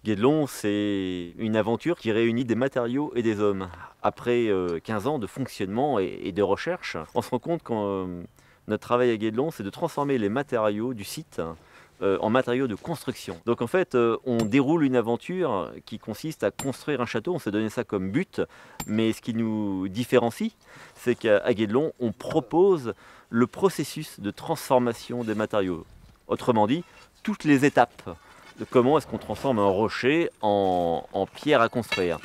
Guédelon, c'est une aventure qui réunit des matériaux et des hommes. Après 15 ans de fonctionnement et de recherche, on se rend compte que notre travail à Guédelon, c'est de transformer les matériaux du site en matériaux de construction. Donc en fait, on déroule une aventure qui consiste à construire un château. On s'est donné ça comme but, mais ce qui nous différencie, c'est qu'à Guédelon, on propose le processus de transformation des matériaux. Autrement dit, toutes les étapes de comment est-ce qu'on transforme un rocher en pierre à construire.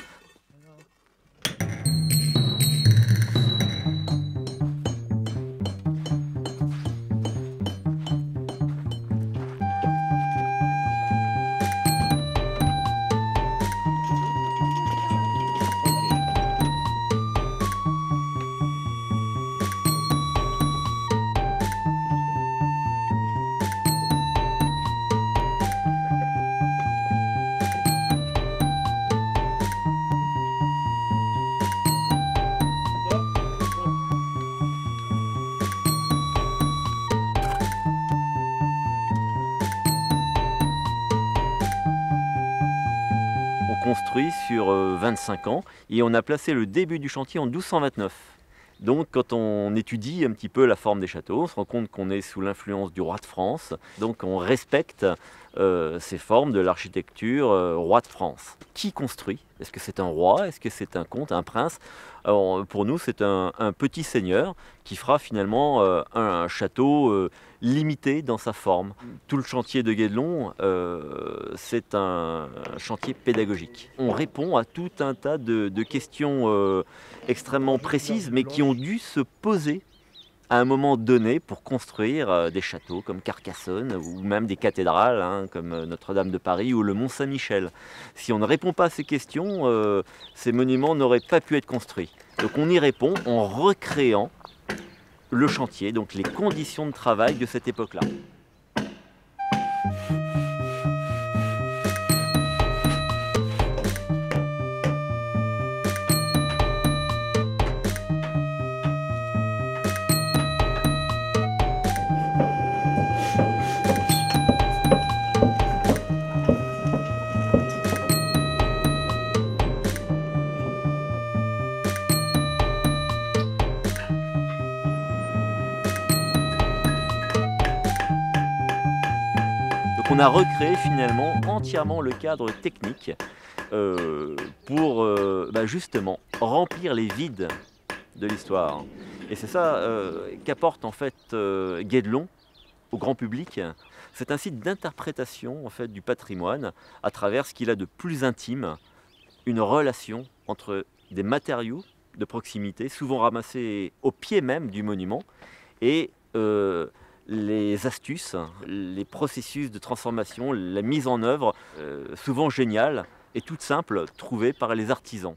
On construit sur 25 ans et on a placé le début du chantier en 1229. Donc quand on étudie un petit peu la forme des châteaux, on se rend compte qu'on est sous l'influence du roi de France. Donc on respecte ces formes de l'architecture roi de France. Qui construit? Est-ce que c'est un roi? Est-ce que c'est un comte, un prince? Alors, pour nous, c'est un petit seigneur qui fera finalement un château limité dans sa forme. Tout le chantier de Guédelon, c'est un chantier pédagogique. On répond à tout un tas de questions extrêmement précises, mais qui ont dû se poser à un moment donné pour construire des châteaux comme Carcassonne ou même des cathédrales comme Notre-Dame de Paris ou le Mont-Saint-Michel. Si on ne répond pas à ces questions, ces monuments n'auraient pas pu être construits. Donc on y répond en recréant le chantier, donc les conditions de travail de cette époque-là. Donc on a recréé finalement entièrement le cadre technique pour justement remplir les vides de l'histoire. Et c'est ça qu'apporte en fait Guédelon au grand public. C'est un site d'interprétation en fait du patrimoine à travers ce qu'il a de plus intime, une relation entre des matériaux de proximité, souvent ramassés au pied même du monument, et les astuces, les processus de transformation, la mise en œuvre, souvent géniale et toute simple, trouvée par les artisans.